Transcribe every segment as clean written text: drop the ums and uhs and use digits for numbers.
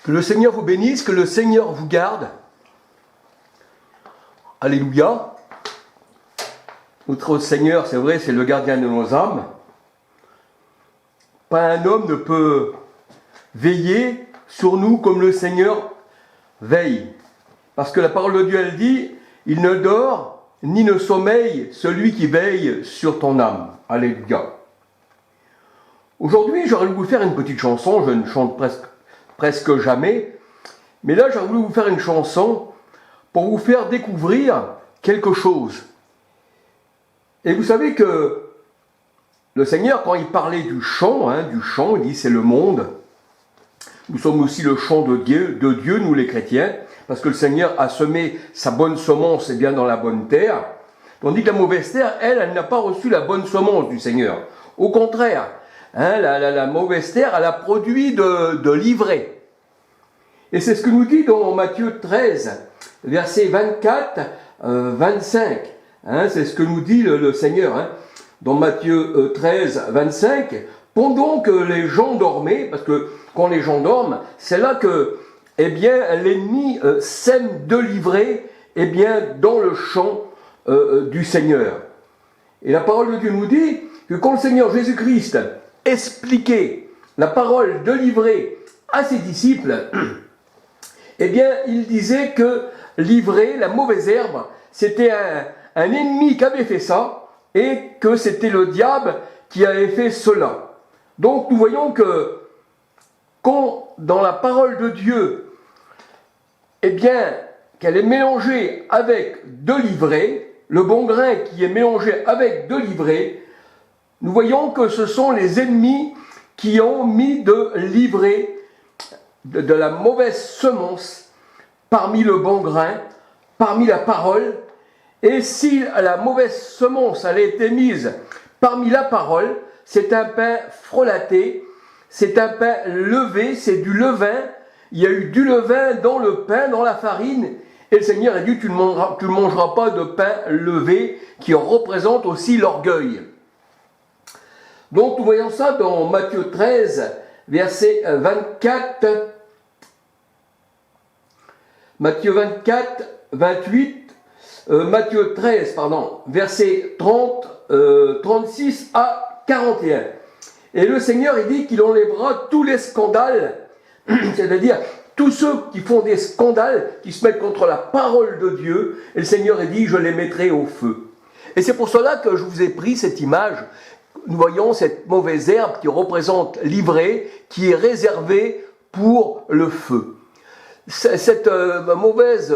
Que le Seigneur vous bénisse, que le Seigneur vous garde. Alléluia. Notre Seigneur, c'est vrai, c'est le gardien de nos âmes. Pas un homme ne peut veiller sur nous comme le Seigneur veille. Parce que la parole de Dieu, elle dit, il ne dort ni ne sommeille celui qui veille sur ton âme. Alléluia. Aujourd'hui, j'aurais voulu vous faire une petite chanson, je ne chante presque jamais, mais là, j'aurais voulu vous faire une chanson pour vous faire découvrir quelque chose. Et vous savez que le Seigneur, quand il parlait du champ, il dit c'est le monde. Nous sommes aussi le champ de Dieu, nous les chrétiens, parce que le Seigneur a semé sa bonne semence bien dans la bonne terre, tandis que la mauvaise terre, elle n'a pas reçu la bonne semence du Seigneur. Au contraire, la mauvaise terre, elle a produit de l'ivraie. Et c'est ce que nous dit dans Matthieu 13, versets 24, 25. C'est ce que nous dit le Seigneur. Dans Matthieu 13, 25, pendant que les gens dormaient, parce que quand les gens dorment, c'est là que l'ennemi sème de l'ivraie dans le champ du Seigneur. Et la parole de Dieu nous dit que quand le Seigneur Jésus-Christ expliquait la parole de l'ivraie à ses disciples, il disait que l'ivraie, la mauvaise herbe, c'était un ennemi qui avait fait ça, et que c'était le diable qui avait fait cela. Donc nous voyons que quand dans la parole de Dieu, qu'elle est mélangée avec de l'ivraie, le bon grain qui est mélangé avec de l'ivraie, nous voyons que ce sont les ennemis qui ont mis de l'ivraie, de la mauvaise semence, parmi le bon grain, parmi la parole. Et si la mauvaise semence elle a été mise parmi la parole, c'est un pain frelaté, c'est un pain levé, c'est du levain. Il y a eu du levain dans le pain, dans la farine. Et le Seigneur a dit, tu ne mangeras pas de pain levé, qui représente aussi l'orgueil. Donc nous voyons ça dans Matthieu 13, verset 24. Matthieu 24, 28. Matthieu 13, versets 30, 36 à 41. Et le Seigneur, il dit qu'il enlèvera tous les scandales, c'est-à-dire tous ceux qui font des scandales, qui se mettent contre la parole de Dieu, et le Seigneur, il dit, je les mettrai au feu. Et c'est pour cela que je vous ai pris cette image. Nous voyons cette mauvaise herbe qui représente l'ivraie, qui est réservée pour le feu. Cette mauvaise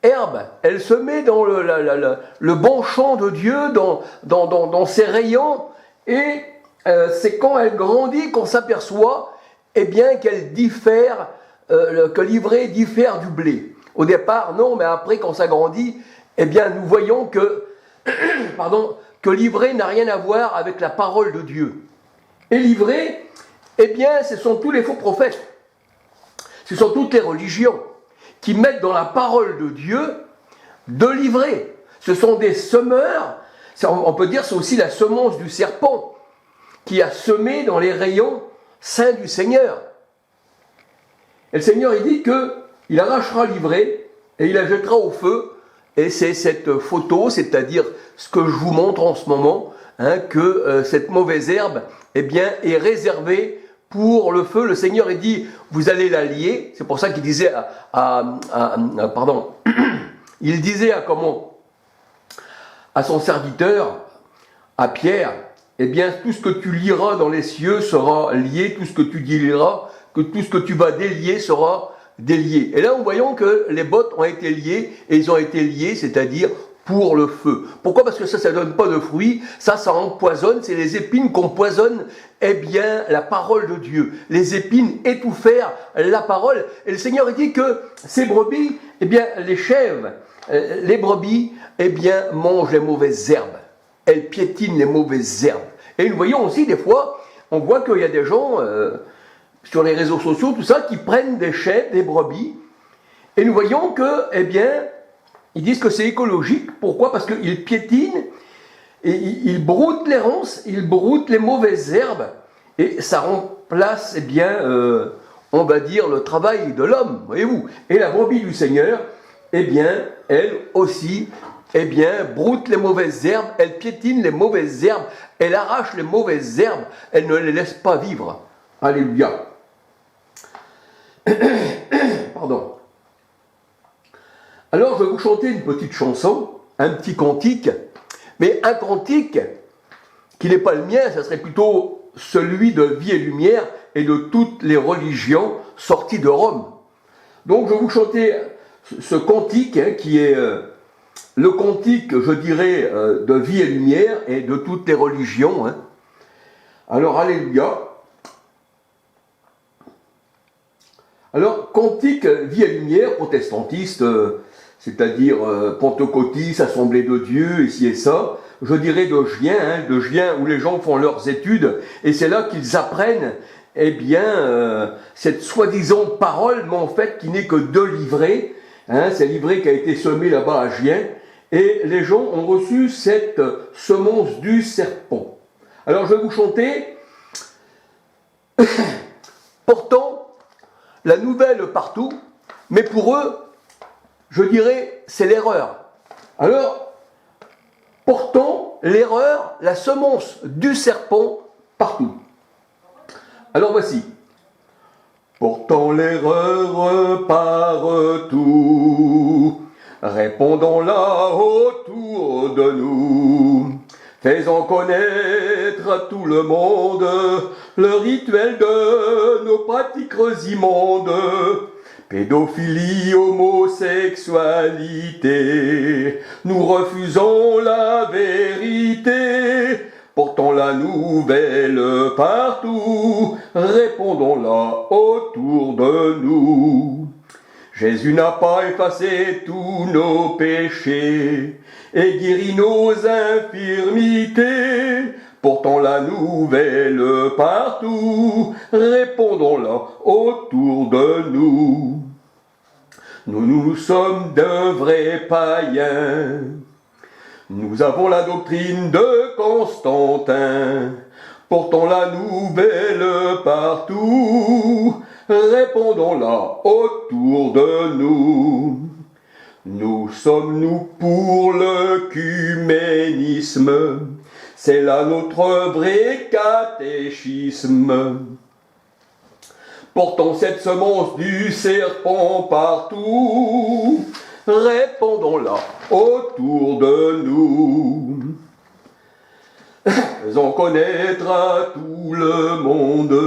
herbe, elle se met dans le bon champ de Dieu, dans ses rayons, et c'est quand elle grandit qu'on s'aperçoit qu'elle diffère, que l'ivraie diffère du blé. Au départ, non, mais après, quand ça grandit, nous voyons que, que l'ivraie n'a rien à voir avec la parole de Dieu. Et l'ivraie, ce sont tous les faux prophètes. Ce sont toutes les religions qui mettent dans la parole de Dieu de l'ivraie. Ce sont des semeurs, on peut dire c'est aussi la semence du serpent qui a semé dans les rayons saints du Seigneur. Et le Seigneur, il dit qu'il arrachera l'ivraie et il la jettera au feu. Et c'est cette photo, c'est-à-dire ce que je vous montre en ce moment, que cette mauvaise herbe est réservée pour le feu. Le Seigneur, il dit, vous allez la lier. C'est pour ça qu'il disait il disait à son serviteur, à Pierre, tout ce que tu lieras dans les cieux sera lié, tout ce que tu délieras, que tout ce que tu vas délier sera délié. Et là, nous voyons que les bottes ont été liées, et ils ont été liés, c'est-à-dire pour le feu. Pourquoi? Parce que ça ne donne pas de fruits, ça empoisonne, c'est les épines qu'on poisonne, la parole de Dieu. Les épines étouffèrent la parole, et le Seigneur dit que ces brebis, les chèvres, les brebis, mangent les mauvaises herbes. Elles piétinent les mauvaises herbes. Et nous voyons aussi des fois, on voit qu'il y a des gens sur les réseaux sociaux, tout ça, qui prennent des chèvres, des brebis, et nous voyons que, ils disent que c'est écologique. Pourquoi? Parce qu'ils piétinent, et ils broutent les ronces, ils broutent les mauvaises herbes, et ça remplace, on va dire, le travail de l'homme, voyez-vous. Et la brebis du Seigneur, eh bien, elle aussi, eh bien, broute les mauvaises herbes, elle piétine les mauvaises herbes, elle arrache les mauvaises herbes, elle ne les laisse pas vivre. Alléluia. Pardon. Alors, je vais vous chanter une petite chanson, un petit cantique, mais un cantique qui n'est pas le mien, ça serait plutôt celui de Vie et Lumière et de toutes les religions sorties de Rome. Donc, je vais vous chanter ce cantique qui est le cantique, je dirais, de Vie et Lumière et de toutes les religions. Alors, alléluia. Alors, cantique Vie et Lumière, protestantiste, c'est-à-dire pentecôtiste, Assemblée de Dieu, ici et ça, je dirais de Gien, où les gens font leurs études, et c'est là qu'ils apprennent, eh bien, cette soi-disant parole, mais en fait, qui n'est que deux livrets, c'est un livret qui a été semé là-bas à Gien, et les gens ont reçu cette semence du serpent. Alors, je vais vous chanter, portant la nouvelle partout, mais pour eux, je dirais, c'est l'erreur. Alors, portant l'erreur, la semence du serpent partout. Alors voici. Portant l'erreur partout, répondons-la autour de nous, faisant connaître à tout le monde le rituel de nos pratiques immondes. Pédophilie, homosexualité, nous refusons la vérité, portons la nouvelle partout, répondons-la autour de nous. Jésus n'a pas effacé tous nos péchés et guéri nos infirmités, portons la nouvelle partout, répondons-la autour de nous. Nous sommes de vrais païens, nous avons la doctrine de Constantin, portons la nouvelle partout, répondons-la autour de nous. Nous sommes nous pour l'œcuménisme, c'est là notre vrai catéchisme. Portons cette semence du serpent partout, répondons-la autour de nous. Faisons connaître à tout le monde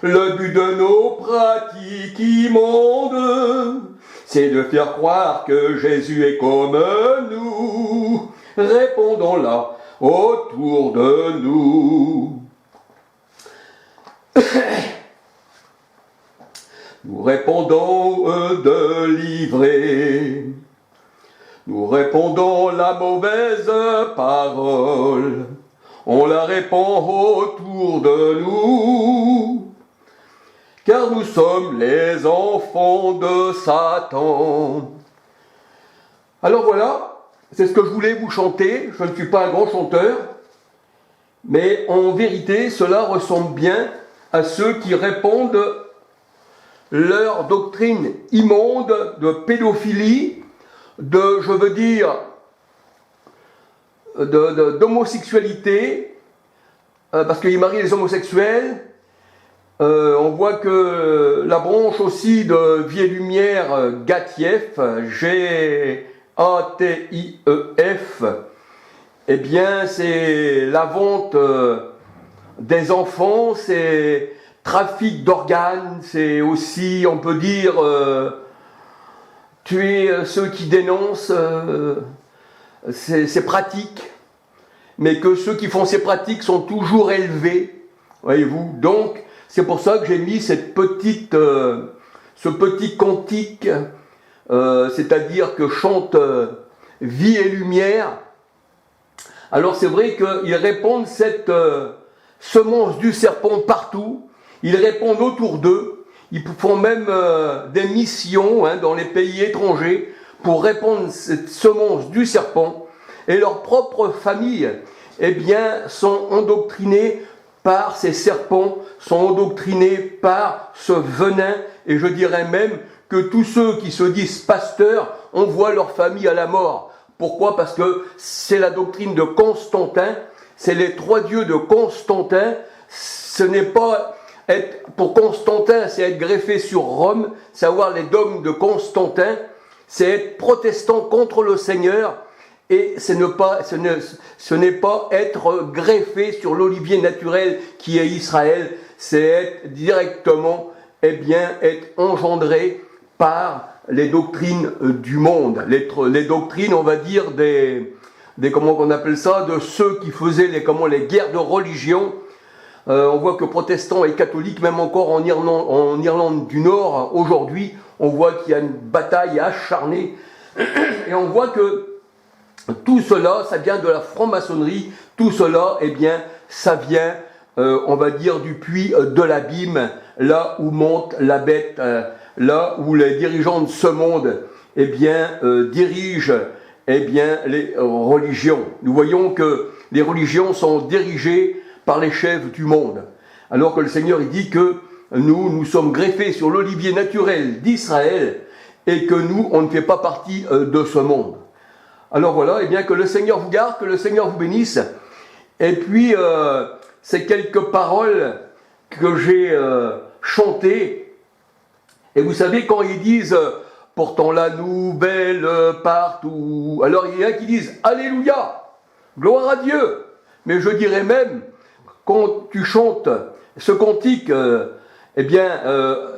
le but de nos pratiques immondes, c'est de faire croire que Jésus est comme nous, répondons-la autour de nous. Nous répondons de livrer, nous répondons la mauvaise parole, on la répand autour de nous, car nous sommes les enfants de Satan. Alors voilà, c'est ce que je voulais vous chanter. Je ne suis pas un grand chanteur, mais en vérité, cela ressemble bien à ceux qui répandent leur doctrine immonde de pédophilie, je veux dire, d'homosexualité, parce qu'ils marient les homosexuels. On voit que la branche aussi de Vie et Lumière, GATIEF, G-A-T-I-E-F, eh bien c'est la vente des enfants, c'est trafic d'organes, c'est aussi, on peut dire, tuer ceux qui dénoncent ces pratiques, mais que ceux qui font ces pratiques sont toujours élevés, voyez-vous. Donc, c'est pour ça que j'ai mis ce petit cantique, c'est-à-dire que chante Vie et Lumière. Alors c'est vrai qu'ils répandent cette semence du serpent partout, ils répondent autour d'eux, ils font même des missions dans les pays étrangers pour répandre cette semence du serpent, et leurs propres familles, eh bien, sont endoctrinées par ces serpents, sont endoctrinés par ce venin, et je dirais même que tous ceux qui se disent pasteurs envoient leur famille à la mort. Pourquoi? Parce que c'est la doctrine de Constantin, c'est les trois dieux de Constantin. Ce n'est pas être, pour Constantin, c'est être greffé sur Rome, c'est avoir les dogmes de Constantin, c'est être protestant contre le Seigneur, et ce n'est pas être greffé sur l'olivier naturel qui est Israël, c'est être directement, eh bien, être engendré par les doctrines du monde, les doctrines, on va dire, comment on appelle ça, de ceux qui faisaient les guerres de religion. On voit que protestants et catholiques, même encore en Irlande du Nord, aujourd'hui, on voit qu'il y a une bataille acharnée, et on voit que tout cela, ça vient de la franc-maçonnerie, tout cela, eh bien, ça vient, on va dire, du puits de l'abîme, là où monte la bête, là où les dirigeants de ce monde, eh bien, dirigent, eh bien, les religions. Nous voyons que les religions sont dirigées par les chefs du monde, alors que le Seigneur, il dit que nous sommes greffés sur l'olivier naturel d'Israël, et que nous, on ne fait pas partie de ce monde. Alors voilà, eh bien, que le Seigneur vous garde, que le Seigneur vous bénisse. Et puis, ces quelques paroles que j'ai chantées, et vous savez, quand ils disent « portant la nouvelle partout », alors il y en a qui disent « Alléluia, gloire à Dieu ». Mais je dirais même, quand tu chantes ce cantique, eh bien,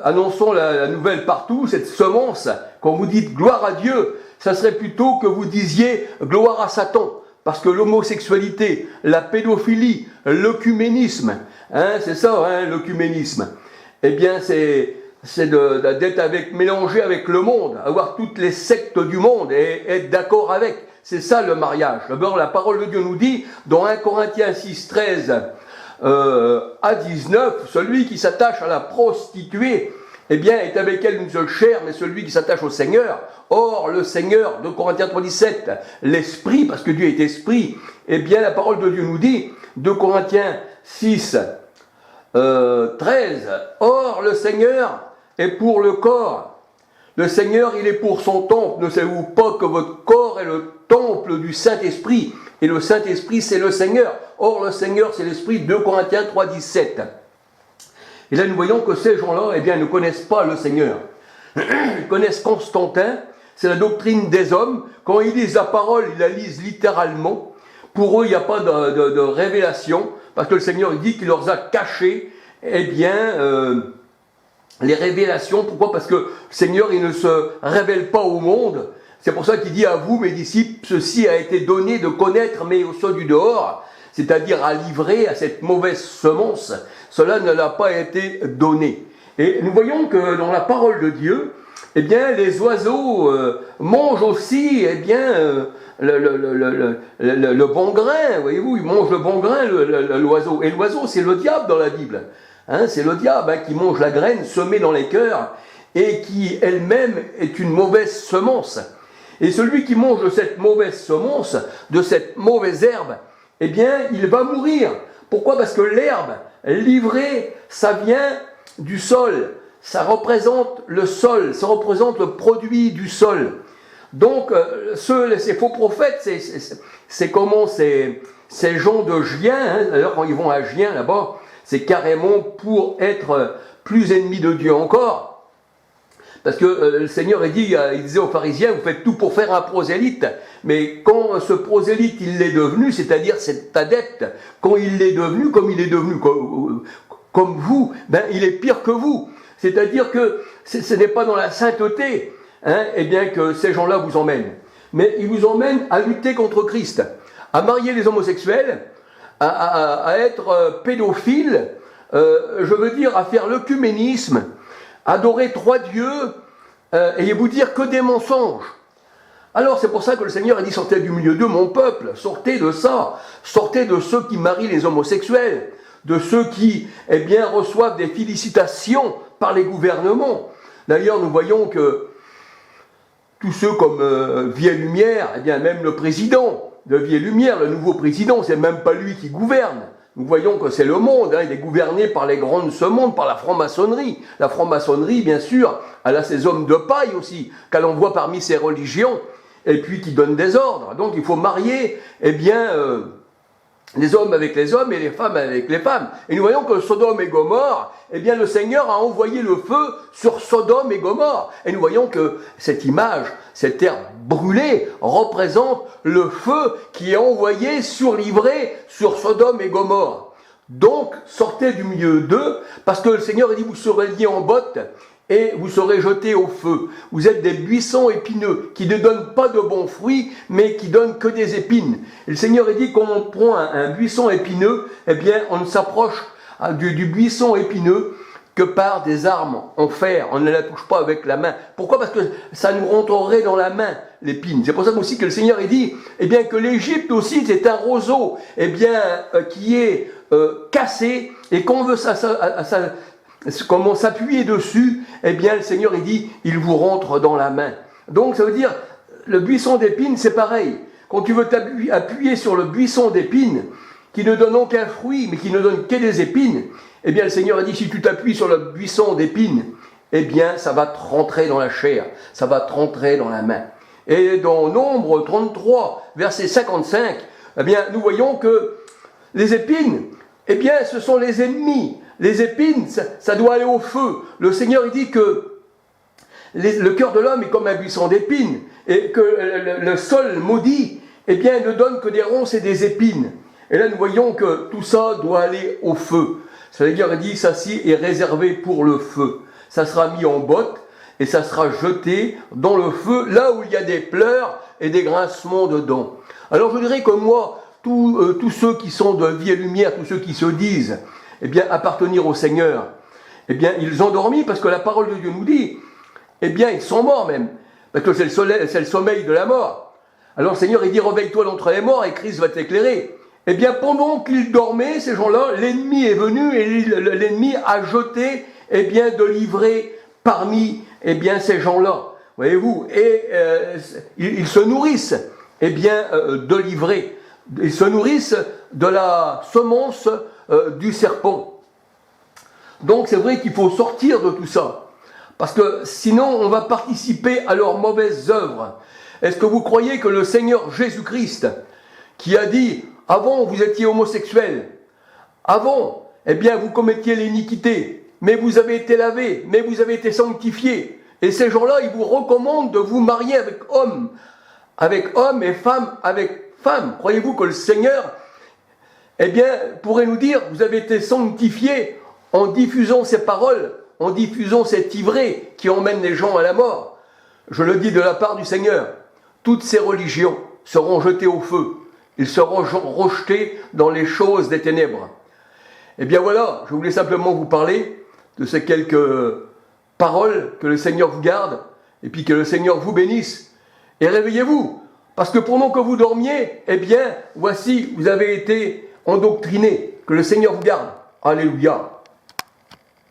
annonçons la nouvelle partout, cette semence, quand vous dites « gloire à Dieu », ça serait plutôt que vous disiez gloire à Satan, parce que l'homosexualité, la pédophilie, l'œcuménisme, hein, c'est ça, hein, l'œcuménisme, eh bien c'est d'être mélangé avec le monde, avoir toutes les sectes du monde et être d'accord avec, c'est ça le mariage. D'abord la parole de Dieu nous dit, dans 1 Corinthiens 6, 13 à 19, celui qui s'attache à la prostituée, eh bien, est avec elle une seule chair, mais celui qui s'attache au Seigneur. Or, le Seigneur, de Corinthiens 3,17, l'Esprit, parce que Dieu est Esprit, eh bien, la parole de Dieu nous dit, de Corinthiens 6, 13, or, le Seigneur est pour le corps. Le Seigneur, il est pour son temple. Ne savez-vous pas que votre corps est le temple du Saint-Esprit, et le Saint-Esprit, c'est le Seigneur. Or, le Seigneur, c'est l'Esprit, 2 Corinthiens 3,17. Et là, nous voyons que ces gens-là, eh bien, ne connaissent pas le Seigneur. Ils connaissent Constantin, c'est la doctrine des hommes. Quand ils lisent la parole, ils la lisent littéralement. Pour eux, il n'y a pas de révélation, parce que le Seigneur, il dit qu'il leur a caché, eh bien, les révélations. Pourquoi? Parce que le Seigneur, il ne se révèle pas au monde. C'est pour ça qu'il dit à vous, mes disciples, ceci a été donné de connaître, mais au ceux du dehors, c'est-à-dire à livrer à cette mauvaise semence, cela ne l'a pas été donné. Et nous voyons que dans la parole de Dieu, eh bien, les oiseaux mangent aussi, eh bien, le bon grain, voyez-vous, ils mangent le bon grain, l'oiseau. Et l'oiseau, c'est le diable dans la Bible. Hein, c'est le diable, hein, qui mange la graine semée dans les cœurs et qui elle-même est une mauvaise semence. Et celui qui mange de cette mauvaise semence, de cette mauvaise herbe, eh bien, il va mourir. Pourquoi? Parce que l'herbe livrée, ça vient du sol. Ça représente le sol, ça représente le produit du sol. Donc, ces faux prophètes, c'est comment ces gens de Gien, hein, d'ailleurs, quand ils vont à Gien, là-bas, c'est carrément pour être plus ennemis de Dieu encore. Parce que le Seigneur il disait aux pharisiens, vous faites tout pour faire un prosélyte. Mais quand ce prosélyte, il l'est devenu, c'est-à-dire cet adepte, quand il l'est devenu, comme il est devenu comme vous, ben, il est pire que vous. C'est-à-dire que ce n'est pas dans la sainteté, hein, eh bien, que ces gens-là vous emmènent. Mais ils vous emmènent à lutter contre Christ, à marier les homosexuels, à être pédophiles, je veux dire, à faire l'œcuménisme, adorer trois dieux, et vous dire que des mensonges. Alors c'est pour ça que le Seigneur a dit, sortez du milieu d'eux, mon peuple, sortez de ça, sortez de ceux qui marient les homosexuels, de ceux qui, eh bien, reçoivent des félicitations par les gouvernements. D'ailleurs, nous voyons que tous ceux comme Vie et Lumière, eh bien, même le président de Vie et Lumière, le nouveau président, c'est même pas lui qui gouverne. nous voyons que c'est le monde, hein, il est gouverné par les grands de ce monde, par la franc-maçonnerie. La franc-maçonnerie, bien sûr, elle a ses hommes de paille aussi, qu'elle envoie parmi ses religions, et puis qui donnent des ordres. Donc il faut marier, eh bien, les hommes avec les hommes et les femmes avec les femmes. Et nous voyons que Sodome et Gomorrhe, eh bien le Seigneur a envoyé le feu sur Sodome et Gomorrhe. Et nous voyons que cette image, cette terre brûlée, représente le feu qui est envoyé, surlivré sur Sodome et Gomorrhe. Donc, sortez du milieu d'eux, parce que le Seigneur dit, vous serez liés en bottes, et vous serez jetés au feu. Vous êtes des buissons épineux, qui ne donnent pas de bons fruits, mais qui donnent que des épines. Et le Seigneur dit qu'on prend un buisson épineux, eh bien, on ne s'approche du buisson épineux que par des armes en fer. On ne la touche pas avec la main. Pourquoi? Parce que ça nous rentrerait dans la main, l'épine. C'est pour ça aussi que le Seigneur dit, eh bien, que l'Égypte aussi, c'est un roseau, eh bien, qui est cassé, et qu'on veut comment s'appuyer dessus, eh bien le Seigneur il dit, il vous rentre dans la main. Donc ça veut dire, le buisson d'épines c'est pareil. Quand tu veux t'appuyer sur le buisson d'épines, qui ne donne aucun fruit, mais qui ne donne que des épines, eh bien le Seigneur a dit, si tu t'appuies sur le buisson d'épines, eh bien ça va te rentrer dans la chair, ça va te rentrer dans la main. Et dans Nombre 33, verset 55, eh bien nous voyons que les épines, eh bien ce sont les ennemis. Les épines, ça doit aller au feu. Le Seigneur il dit que le cœur de l'homme est comme un buisson d'épines, et que le sol maudit, eh bien, ne donne que des ronces et des épines. Et là, nous voyons que tout ça doit aller au feu. Le Seigneur dit, ça ci est réservé pour le feu. Ça sera mis en botte, et ça sera jeté dans le feu, là où il y a des pleurs et des grincements dedans. Alors, je dirais que moi, tous ceux qui sont de vie et lumière, tous ceux qui se disent, eh bien, appartenir au Seigneur, eh bien, ils ont dormi parce que la parole de Dieu nous dit, eh bien, ils sont morts même, parce que c'est le sommeil de la mort. Alors le Seigneur, il dit, réveille-toi d'entre les morts et Christ va t'éclairer. Eh bien, pendant qu'ils dormaient, ces gens-là, l'ennemi est venu et l'ennemi a jeté, eh bien, de livrer parmi, eh bien, ces gens-là. Voyez-vous, et ils se nourrissent, eh bien, de livrer. Ils se nourrissent de la semence du serpent. Donc c'est vrai qu'il faut sortir de tout ça, parce que sinon on va participer à leurs mauvaises œuvres. Est-ce que vous croyez que le Seigneur Jésus-Christ, qui a dit, avant vous étiez homosexuel, avant, eh bien vous commettiez l'iniquité, mais vous avez été lavés, mais vous avez été sanctifiés, et ces gens-là, ils vous recommandent de vous marier avec homme et femme avec femme. Croyez-vous que le Seigneur, eh bien, pourrait nous dire, vous avez été sanctifiés en diffusant ces paroles, en diffusant cette ivrée qui emmène les gens à la mort. Je le dis de la part du Seigneur, toutes ces religions seront jetées au feu. Ils seront rejetés dans les choses des ténèbres. Eh bien voilà, je voulais simplement vous parler de ces quelques paroles, que le Seigneur vous garde, et puis que le Seigneur vous bénisse. Et réveillez-vous, parce que pendant que vous dormiez, eh bien, voici, vous avez été endoctrinés. Que le Seigneur vous garde. Alléluia.